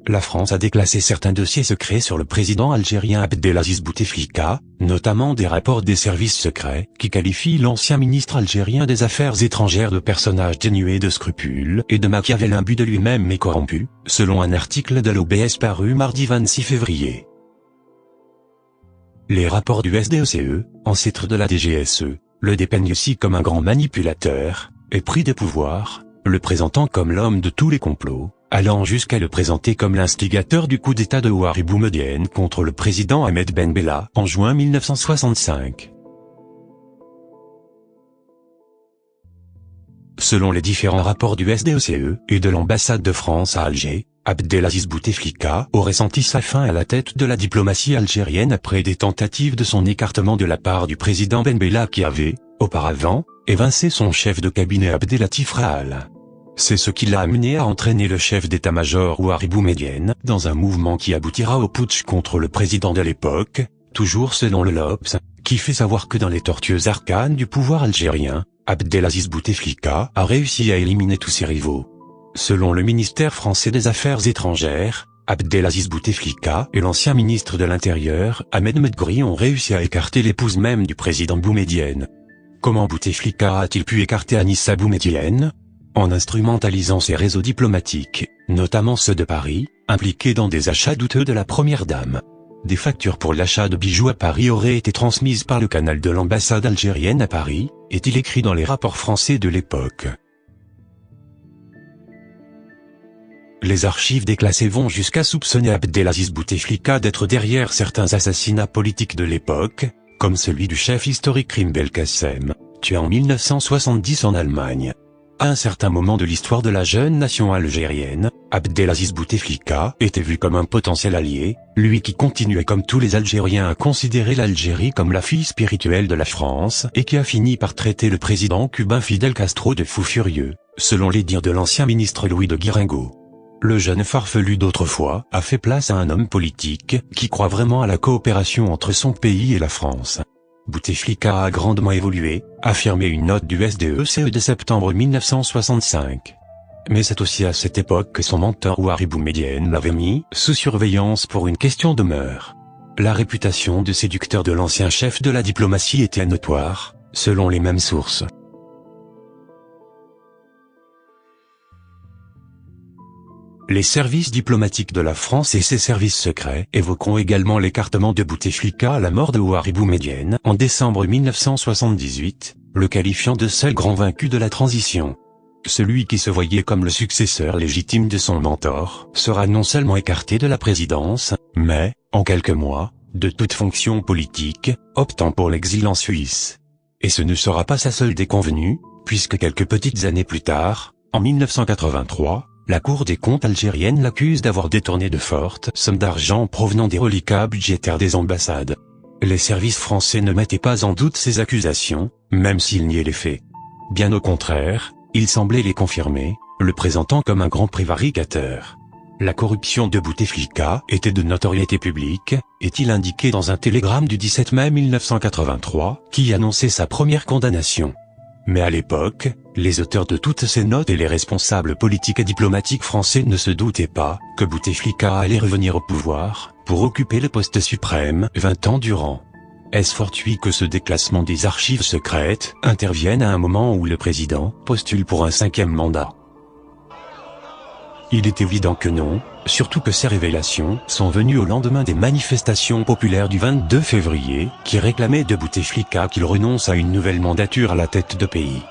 La France a déclassé certains dossiers secrets sur le président algérien Abdelaziz Bouteflika, notamment des rapports des services secrets, qui qualifient l'ancien ministre algérien des Affaires étrangères de personnage dénué de scrupules et de Machiavel imbu de lui-même et corrompu, selon un article de l'OBS paru mardi 26 février. Les rapports du SDECE, ancêtre de la DGSE, le dépeignent aussi comme un grand manipulateur, épris de pouvoir, le présentant comme l'homme de tous les complots, allant jusqu'à le présenter comme l'instigateur du coup d'État de Houari Boumedienne contre le président Ahmed Ben Bella en juin 1965. Selon les différents rapports du SDECE et de l'ambassade de France à Alger, Abdelaziz Bouteflika aurait senti sa fin à la tête de la diplomatie algérienne après des tentatives de son écartement de la part du président Ben Bella qui avait, auparavant, évincé son chef de cabinet Abdelatif Rahal. C'est ce qui l'a amené à entraîner le chef d'état-major Houari Boumedienne dans un mouvement qui aboutira au putsch contre le président de l'époque, toujours selon le L'Obs, qui fait savoir que dans les tortueuses arcanes du pouvoir algérien, Abdelaziz Bouteflika a réussi à éliminer tous ses rivaux. Selon le ministère français des Affaires étrangères, Abdelaziz Bouteflika et l'ancien ministre de l'Intérieur, Ahmed Medgri, ont réussi à écarter l'épouse même du président Boumedienne. Comment Bouteflika a-t-il pu écarter Anissa Boumedienne ? En instrumentalisant ses réseaux diplomatiques, notamment ceux de Paris, impliqués dans des achats douteux de la première dame. Des factures pour l'achat de bijoux à Paris auraient été transmises par le canal de l'ambassade algérienne à Paris, est-il écrit dans les rapports français de l'époque. Les archives déclassées vont jusqu'à soupçonner Abdelaziz Bouteflika d'être derrière certains assassinats politiques de l'époque, comme celui du chef historique Karim Belkacem, tué en 1970 en Allemagne. À un certain moment de l'histoire de la jeune nation algérienne, Abdelaziz Bouteflika était vu comme un potentiel allié, lui qui continuait comme tous les Algériens à considérer l'Algérie comme la fille spirituelle de la France et qui a fini par traiter le président cubain Fidel Castro de fou furieux, selon les dires de l'ancien ministre Louis de Guiringaud. Le jeune farfelu d'autrefois a fait place à un homme politique qui croit vraiment à la coopération entre son pays et la France. Bouteflika a grandement évolué, affirmait une note du SDECE de septembre 1965. Mais c'est aussi à cette époque que son mentor Houari Boumedienne l'avait mis sous surveillance pour une question de mœurs. La réputation de séducteur de l'ancien chef de la diplomatie était notoire, selon les mêmes sources. Les services diplomatiques de la France et ses services secrets évoqueront également l'écartement de Bouteflika à la mort de Houari Boumedienne en décembre 1978, le qualifiant de seul grand vaincu de la transition. Celui qui se voyait comme le successeur légitime de son mentor sera non seulement écarté de la présidence, mais, en quelques mois, de toute fonction politique, optant pour l'exil en Suisse. Et ce ne sera pas sa seule déconvenue, puisque quelques petites années plus tard, en 1983, la Cour des comptes algérienne l'accuse d'avoir détourné de fortes sommes d'argent provenant des reliquats budgétaires des ambassades. Les services français ne mettaient pas en doute ces accusations, même s'ils niaient les faits. Bien au contraire, ils semblaient les confirmer, le présentant comme un grand prévaricateur. La corruption de Bouteflika était de notoriété publique, est-il indiqué dans un télégramme du 17 mai 1983, qui annonçait sa première condamnation. Mais à l'époque, les auteurs de toutes ces notes et les responsables politiques et diplomatiques français ne se doutaient pas que Bouteflika allait revenir au pouvoir, pour occuper le poste suprême 20 ans durant. Est-ce fortuit que ce déclassement des archives secrètes intervienne à un moment où le président postule pour un 5e mandat? Il est évident que non, surtout que ces révélations sont venues au lendemain des manifestations populaires du 22 février, qui réclamaient de Bouteflika qu'il renonce à une nouvelle mandature à la tête de pays.